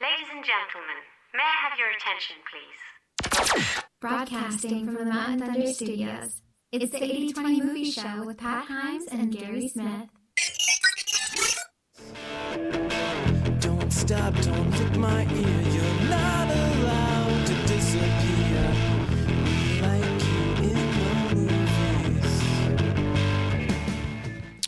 Ladies and gentlemen, may I have your attention, please? Broadcasting from the Mountain Thunder Studios, it's the 80/20 Movie Show with Pat Himes and Gary Smith. Don't stop, don't lick my ear. You're not allowed to disappear. Like you in the movies.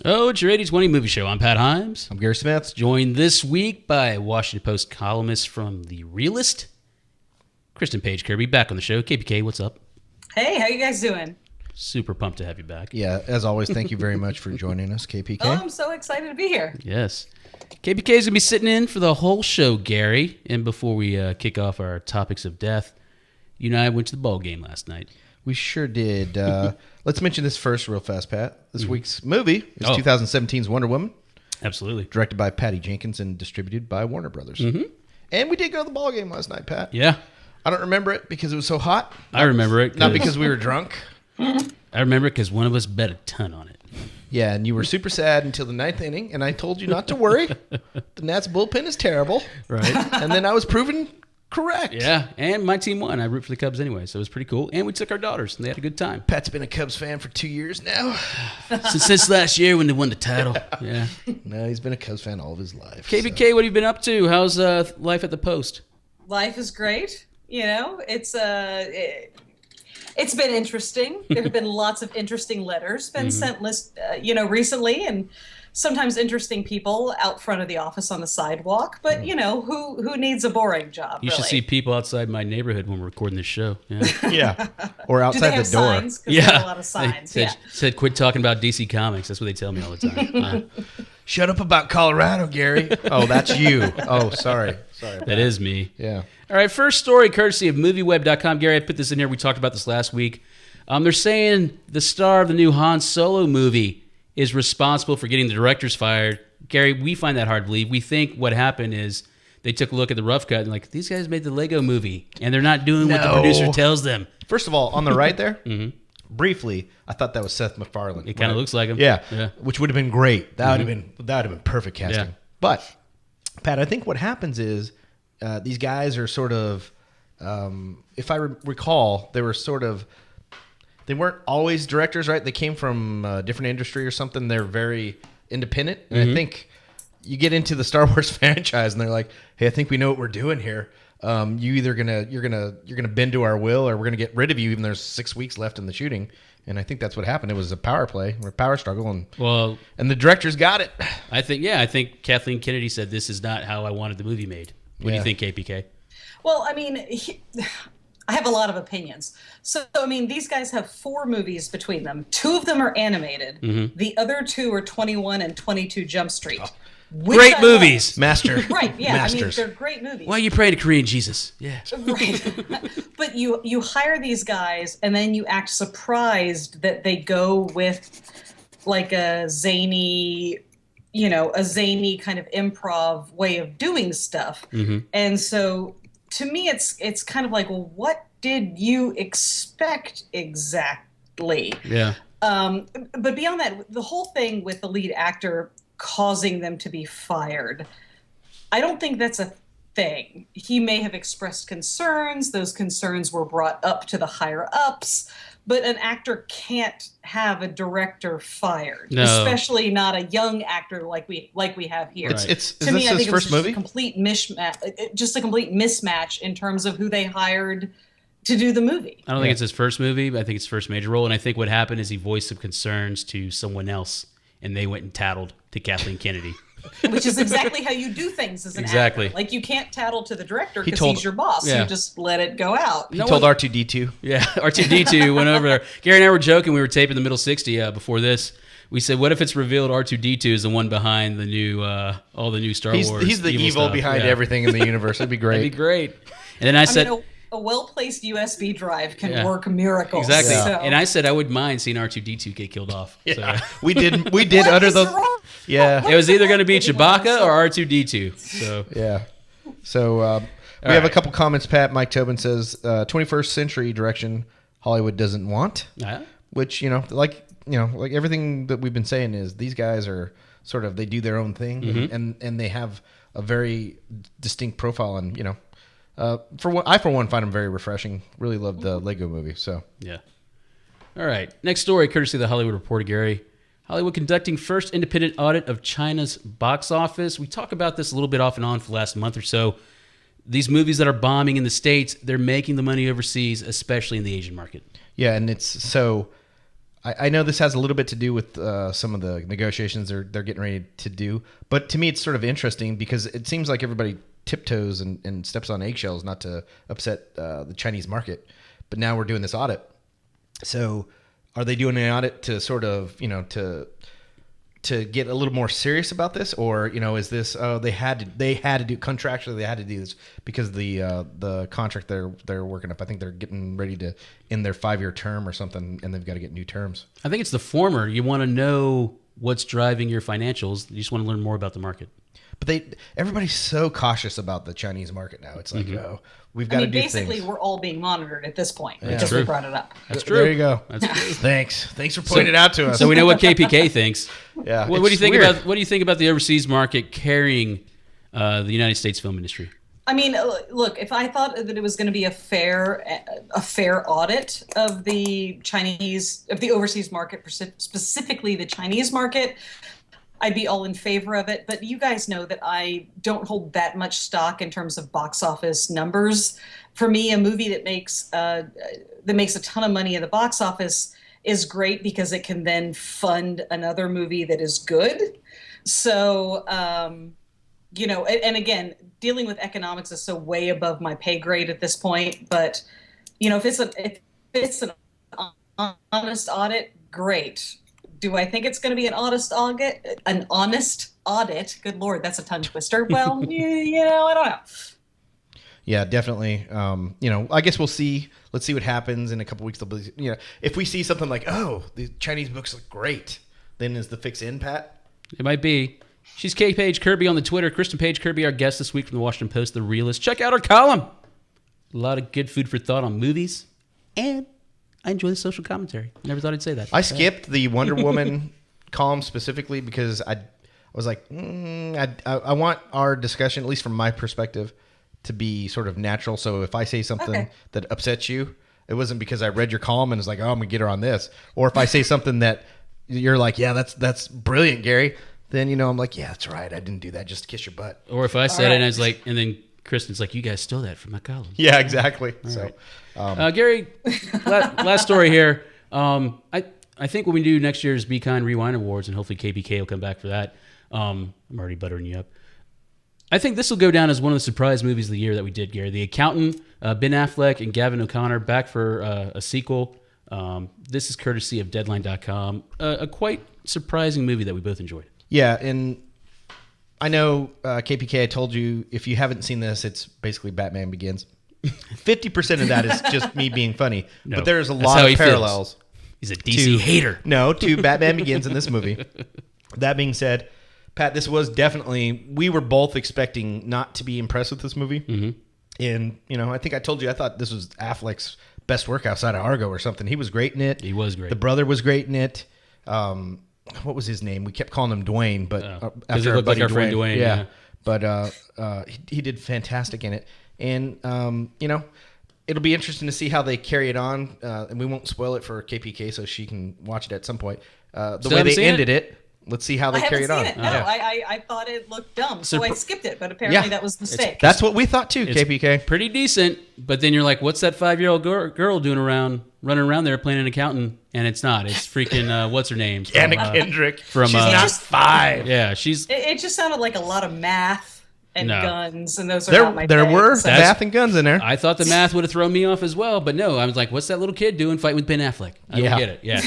Oh, it's your 80/20 Movie Show. I'm Pat Himes. I'm Gary Smith. Joined this week by Washington Post columnist from The Realist, Kristen Page-Kirby, back on the show. KPK, what's up? Hey, how you guys doing? Super pumped to have you back. Yeah, as always, thank you very much for joining us, KPK. Oh, I'm so excited to be here. Yes. KPK is going to be sitting in for the whole show, Gary. And before we kick off our topics of death, you and I went to the ball game last night. We sure did. Let's mention this first real fast, Pat. This week's movie is 2017's Wonder Woman, Absolutely. directed by Patty Jenkins and distributed by Warner Brothers. Mm-hmm. And we did go to the ball game last night, Pat. Yeah. I don't remember it because it was so hot. I remember it. Not because we were drunk. I remember it because one of us bet a ton on it. Yeah, and you were super sad until the ninth inning, and I told you not to worry. The Nats bullpen is terrible. Right. And then I was proven correct. Yeah, and my team won. I root for the Cubs anyway, so it was pretty cool. And we took our daughters, and they had a good time. Pat's been a Cubs fan for 2 years now. Since last year when they won the title. Yeah. No, he's been a Cubs fan all of his life. KBK, what have you been up to? How's life at the Post? Life is great. You know, it's been interesting. There have been lots of interesting letters been sent, recently, and sometimes interesting people out front of the office on the sidewalk. But you know, who needs a boring job? You should see people outside my neighborhood when we're recording this show. Yeah. Yeah. Or Do outside they have the door. signs? 'Cause there are a lot of signs. Said quit talking about DC Comics. That's what they tell me all the time. Shut up about Colorado, Gary. Oh, that's you. Oh, sorry. That is me. Yeah. All right, first story courtesy of MovieWeb.com. Gary, I put this in here. We talked about this last week. They're saying the star of the new Han Solo movie is responsible for getting the directors fired. Gary, we find that hard to believe. We think what happened is they took a look at the rough cut and like, these guys made the Lego movie, and they're not doing what the producer tells them. First of all, on the right there, briefly, I thought that was Seth MacFarlane. It kind of looks like him. Yeah. Which would have been great. That would have been perfect casting. Yeah. But Pat, I think what happens is these guys are sort of, if I recall, they weren't always directors, right? They came from a different industry or something. They're very independent. And I think you get into the Star Wars franchise and they're like, hey, I think we know what we're doing here. You either you're gonna bend to our will, or we're gonna get rid of you even there's 6 weeks left in the shooting. And I think that's what happened. It was a power play or a power struggle, and the directors got it. I think Kathleen Kennedy said this is not how I wanted the movie made. What do you think, KPK? Well, I mean, I have a lot of opinions. So, I mean, these guys have 4 movies between them. 2 of them are animated. The other 2 are 21 and 22 Jump Street. Great movies. Master. Right, yeah. Masters. I mean, they're great movies. Why are you praying to Korean Jesus? Yeah. Right. But you hire these guys and then you act surprised that they go with like a zany kind of improv way of doing stuff. And so to me it's kind of like, well, what did you expect exactly? Yeah. But beyond that, the whole thing with the lead actor causing them to be fired, I don't think that's a thing. He may have expressed concerns. Those concerns were brought up to the higher ups, but an actor can't have a director fired, especially not a young actor like we have here. Right. Is to this me, I his think first it was movie? just a complete mismatch in terms of who they hired to do the movie. I don't think it's his first movie, but I think it's his first major role. And I think what happened is he voiced some concerns to someone else, and they went and tattled to Kathleen Kennedy. Which is exactly how you do things as an actor. Like, you can't tattle to the director because he's your boss. Yeah. You just let it go out. He told R2-D2. Yeah, R2-D2 went over there. Gary and I were joking. We were taping the Middle 60 before this. We said, what if it's revealed R2-D2 is the one behind the new all the new Star Wars? He's the evil stuff. behind everything in the universe. That'd be great. That'd be great. And then I said... a well-placed USB drive can work miracles. Exactly. So. And I said I wouldn't mind seeing R2-D2 get killed off. Yeah. So. We did utter those. Yeah. It was either going to be Chewbacca or R2-D2. So yeah. So we have a couple comments. Pat Mike Tobin says 21st century direction Hollywood doesn't want, which like everything that we've been saying is these guys are sort of they do their own thing, and they have a very distinct profile. And for one, find them very refreshing. Really love the Lego Movie. So Yeah. All right. Next story, courtesy of the Hollywood Reporter, Gary. Hollywood conducting first independent audit of China's box office. We talk about this a little bit off and on for the last month or so. These movies that are bombing in the States, they're making the money overseas, especially in the Asian market. yeah, and it's so. I know this has a little bit to do with some of the negotiations they're getting ready to do, but to me it's sort of interesting because it seems like everybody tiptoes and steps on eggshells not to upset the Chinese market. But now we're doing this audit. So are they doing an audit to sort of, to get a little more serious about this? Or, is this, they had to do contractually, they had to do this because the contract they're working up, I think they're getting ready to end their 5-year term or something, and they've got to get new terms. I think it's the former. You want to know what's driving your financials. You just want to learn more about the market. But everybody's so cautious about the Chinese market now. It's like, we've got to do basically, things. we're all being monitored at this point because true. we brought it up. That's true. There you go. That's true. Thanks for pointing it out to us. So we know what KPK thinks. Yeah. What do you think weird. about what do you think about the overseas market carrying the United States film industry? I mean, look, if I thought that it was going to be a fair audit of the overseas market, specifically the Chinese market, I'd be all in favor of it. But you guys know that I don't hold that much stock in terms of box office numbers. For me, a movie that makes a ton of money in the box office is great because it can then fund another movie that is good. So, and again, dealing with economics is so way above my pay grade at this point. But, if it's an honest audit, great. Do I think it's going to be an honest audit? An honest audit? Good Lord, that's a tongue twister. Well, I don't know. Yeah, definitely. I guess we'll see. Let's see what happens in a couple weeks. They'll be, if we see something like, oh, the Chinese books look great, then is the fix in, Pat? It might be. She's Page-Kirby on the Twitter. Kristen Page-Kirby, our guest this week from the Washington Post, The Realist. Check out her column. A lot of good food for thought on movies, and I enjoy the social commentary. Never thought I'd say that. I skipped the Wonder Woman column specifically because I was like, I want our discussion, at least from my perspective, to be sort of natural. So if I say something that upsets you, it wasn't because I read your column and was like, oh, I'm gonna get her on this. Or if I say something that you're like, yeah, that's brilliant, Gary, then I'm like, yeah, that's right. I didn't do that just to kiss your butt. Or if I said it and I was like, and then Kristen's like, you guys stole that from my column. Yeah, exactly. Gary, last story here. I think what we do next year is Be Kind Rewind Awards, and hopefully KBK will come back for that. I'm already buttering you up. I think this will go down as one of the surprise movies of the year that we did, Gary. The Accountant, Ben Affleck and Gavin O'Connor back for a sequel. This is courtesy of Deadline.com. A quite surprising movie that we both enjoyed. Yeah, and I know KPK, I told you, if you haven't seen this, it's basically Batman Begins. 50% of that is just me being funny, No, but there's a that's lot how of he parallels. He's a DC hater. No, to Batman Begins in this movie. That being said, Pat, this was definitely, we were both expecting not to be impressed with this movie. Mm-hmm. And, I think I told you, I thought this was Affleck's best work outside of Argo or something. He was great in it. He was great. The brother was great in it. What was his name? We kept calling him Dwayne, but because he looked like our friend Dwayne. Yeah. But he did fantastic in it. And, it'll be interesting to see how they carry it on. And we won't spoil it for KPK so she can watch it at some point. The way they ended it, let's see how they carry it on. No, I thought it looked dumb, so I skipped it. But apparently that was a mistake. That's what we thought too, KPK. Pretty decent, but then you're like, what's that 5-year-old girl doing running around there playing an accountant? And it's not. It's freaking, what's her name? Anna Kendrick. She's not 5. Yeah, It just sounded like a lot of math and guns, and those are There, not my there thing, were so. math and guns in there. I thought the math would have thrown me off as well, but no, I was like, what's that little kid doing fighting with Ben Affleck? I don't get it. Yeah.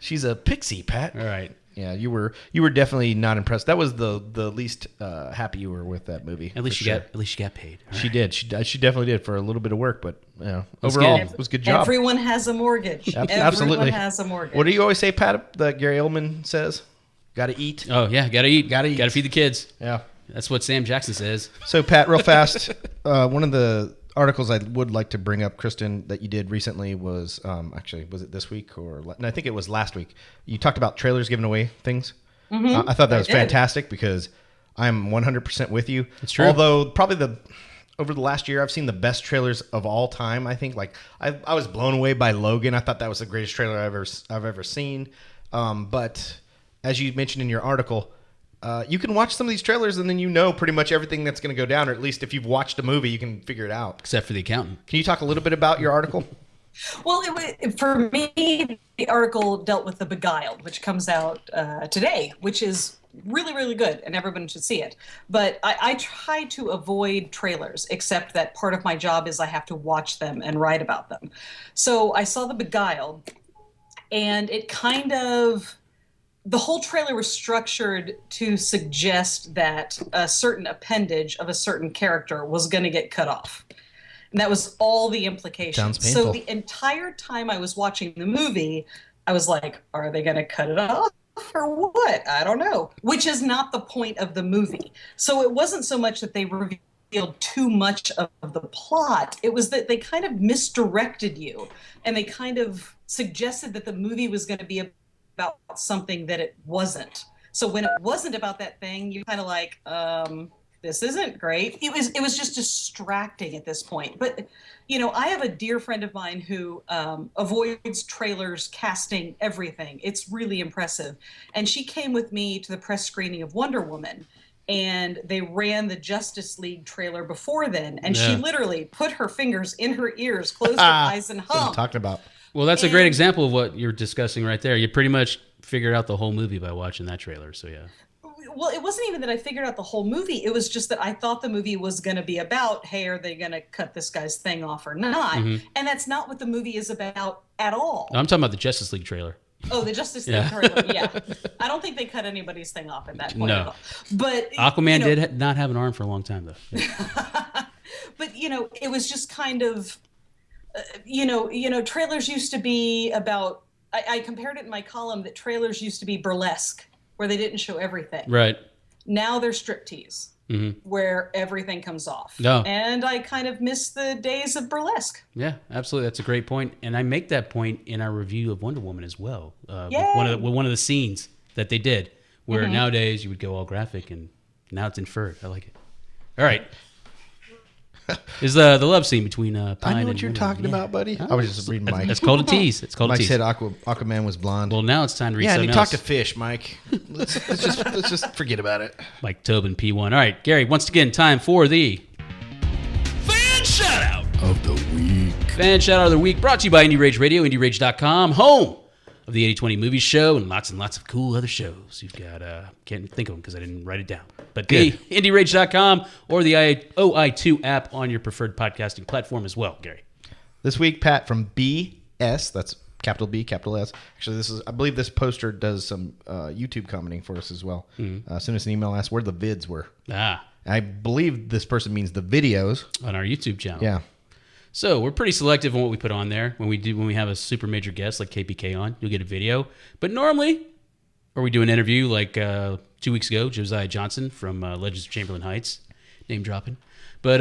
She's a pixie, Pat. All right. Yeah, you were definitely not impressed. That was the least happy you were with that movie. At least she got paid. All She right. did. She definitely did for a little bit of work, but overall, good. it was a good job. Everyone has a mortgage. Absolutely. Everyone has a mortgage. What do you always say, Pat? That Gary Oldman says, "Got to eat." Oh yeah, gotta eat. Gotta eat. Gotta feed the kids. Yeah. That's what Sam Jackson says. So, Pat, real fast, one of the articles I would like to bring up, Kristen, that you did recently was actually, was it this week or no? I think it was last week. You talked about trailers giving away things. I thought that was did. fantastic because I'm 100% with you. It's true. Although probably over the last year, I've seen the best trailers of all time. I think I was blown away by Logan. I thought that was the greatest trailer I've ever seen. But as you mentioned in your article, you can watch some of these trailers and then you know pretty much everything that's going to go down, or at least if you've watched a movie, you can figure it out. Except for the accountant. Can you talk a little bit about your article? Well, for me, the article dealt with The Beguiled, which comes out today, which is really, really good, and everyone should see it. But I try to avoid trailers, except that part of my job is I have to watch them and write about them. So I saw The Beguiled, and it kind of... The whole trailer was structured to suggest that a certain appendage of a certain character was going to get cut off. And that was all the implication. Sounds painful. So the entire time I was watching the movie, I was like, are they going to cut it off or what? I don't know. Which is not the point of the movie. So it wasn't so much that they revealed too much of the plot. It was that they kind of misdirected you. And they kind of suggested that the movie was going to be about something that it wasn't. So when it wasn't about that thing, you kind of like, this isn't great. It was just distracting at this point. But, I have a dear friend of mine who avoids trailers, casting, everything. It's really impressive. And she came with me to the press screening of Wonder Woman. And they ran the Justice League trailer before then. And she literally put her fingers in her ears, closed her eyes, and That's what I'm hummed. talking about. Well, that's a great example of what you're discussing right there. You pretty much figured out the whole movie by watching that trailer. So, yeah. Well, it wasn't even that I figured out the whole movie. It was just that I thought the movie was going to be about, hey, are they going to cut this guy's thing off or not? And that's not what the movie is about at all. I'm talking about the Justice League trailer. Oh, the Justice League trailer, yeah. I don't think they cut anybody's thing off at that point No. at all. But Aquaman did not have an arm for a long time, though. Yeah. But, it was just kind of, trailers used to be about, I compared it in my column that trailers used to be burlesque, where they didn't show everything. Right. Now they're striptease, where everything comes off. No. And I kind of miss the days of burlesque. Yeah, absolutely. That's a great point. And I make that point in our review of Wonder Woman as well. With one of the scenes that they did, where nowadays you would go all graphic, and now it's inferred. I like it. All right. Is the love scene between Pine and I know what you're Wonder talking Woman. about, buddy. I was just reading Mike. It's called a tease. It's called a Mike tease. said Aquaman was blonde. Well, now it's time to read yeah, and something he talked to else. fish, Mike. Let's just forget about it. Mike Tobin, P1. All right, Gary, once again, time for the Fan Shoutout Of the week. Fan Shoutout of the Week, brought to you by Indie Rage Radio, IndieRage.com, home of the 80/20 Movie Show and lots of cool other shows. You've got, can't think of them because I didn't write it down. But Good. IndieRage.com or the OI2 app on your preferred podcasting platform as well, Gary. This week, Pat from BS, that's capital B, capital S. Actually, I believe this poster does some YouTube commenting for us as well. Sent us an email, asked where the vids were. I believe this person means the videos. On our YouTube channel. Yeah. So we're pretty selective on what we put on there. When we have a super major guest like KPK on, you'll get a video. But normally, or we do an interview like 2 weeks ago, Josiah Johnson from Legends of Chamberlain Heights, name dropping. But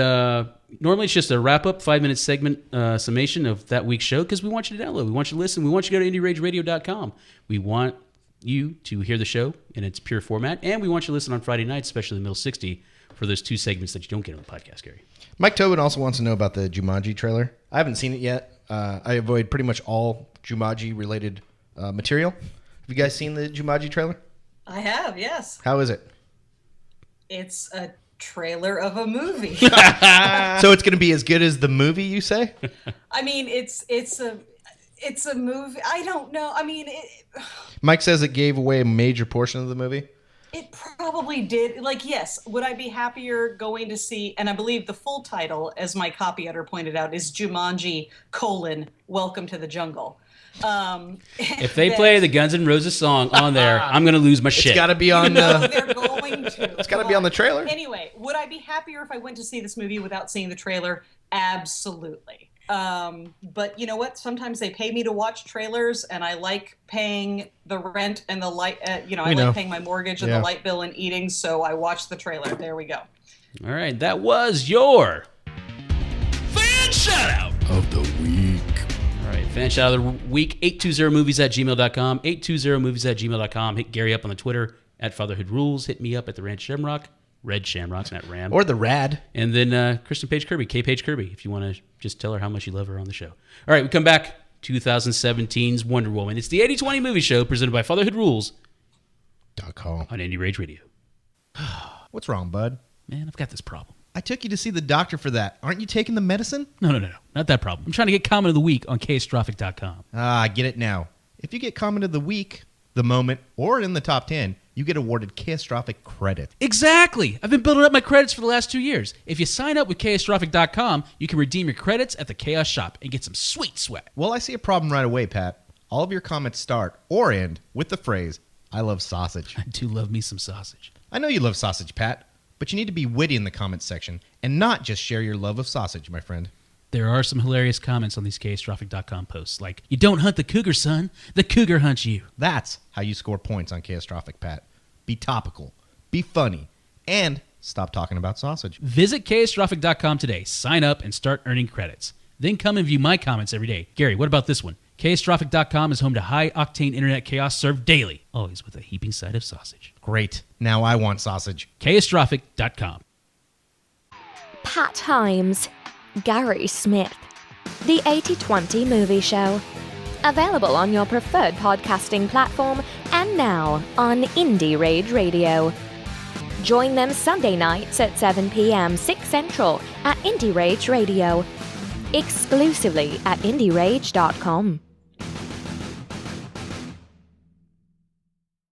normally it's just a wrap-up 5-minute segment summation of that week's show because we want you to download. We want you to listen. We want you to go to IndieRageRadio.com. We want you to hear the show in its pure format, and we want you to listen on Friday nights, especially the middle 60, for those 2 segments that you don't get on the podcast, Gary. Mike Tobin also wants to know about the Jumanji trailer. I haven't seen it yet. I avoid pretty much all Jumanji-related material. Have you guys seen the Jumanji trailer? I have, yes. How is it? It's a trailer of a movie. So it's going to be as good as the movie, you say? I mean, it's a movie. I don't know. I mean, Mike says it gave away a major portion of the movie. it probably did. Like, yes, would I be happier going to see, and I believe the full title, as my copy editor pointed out, is Jumanji: Welcome to the Jungle. If they play the Guns N' Roses song on there, I'm going to lose my shit. It's got to be on No, the. they're going to. It's got to be on the trailer. Anyway, would I be happier if I went to see this movie without seeing the trailer? Absolutely. But you know what? Sometimes they pay me to watch trailers, and I like paying the rent and the light. I like paying my mortgage and the light bill and eating, so I watch the trailer. There we go. All right, that was your fan shout-out Of the week. All right, fan shout-out of the week, 820movies@gmail.com, 820movies@gmail.com. Hit Gary up on the Twitter, at Fatherhood Rules. Hit me up at the Ranch Shamrock. Red Shamrock, not Ram. Or the Rad. And then Kristen Page-Kirby, K. Page-Kirby, if you want to just tell her how much you love her on the show. All right, we come back. 2017's Wonder Woman. It's the 80/20 movie show presented by Fatherhood Rules.com on Indie Rage Radio. What's wrong, bud? Man, I've got this problem. I took you to see the doctor for that. Aren't you taking the medicine? No. Not that problem. I'm trying to get comment of the week on Catastrophic.com. I get it now. If you get comment of the week, the moment, or in the top 10, you get awarded Catastrophic credit. Exactly. I've been building up my credits for the last 2 years. If you sign up with Catastrophic.com, you can redeem your credits at the Chaos Shop and get some sweet sweat. Well, I see a problem right away, Pat. All of your comments start or end with the phrase, I love sausage. I do love me some sausage. I know you love sausage, Pat, but you need to be witty in the comments section and not just share your love of sausage, my friend. There are some hilarious comments on these Catastrophic.com posts, like, you don't hunt the cougar, son. The cougar hunts you. That's how you score points on Catastrophic, Pat. Be topical, be funny, and stop talking about sausage. Visit Catastrophic.com today, sign up, and start earning credits. Then come and view my comments every day. Gary, what about this one? Catastrophic.com is home to high-octane internet chaos served daily, always with a heaping side of sausage. Great. Now I want sausage. Catastrophic.com. Pat Himes, Gary Smith, The 80/20 Movie Show. Available on your preferred podcasting platform and now on Indie Rage Radio. Join them Sunday nights at 7 p.m. 6 Central at Indie Rage Radio. Exclusively at IndieRage.com.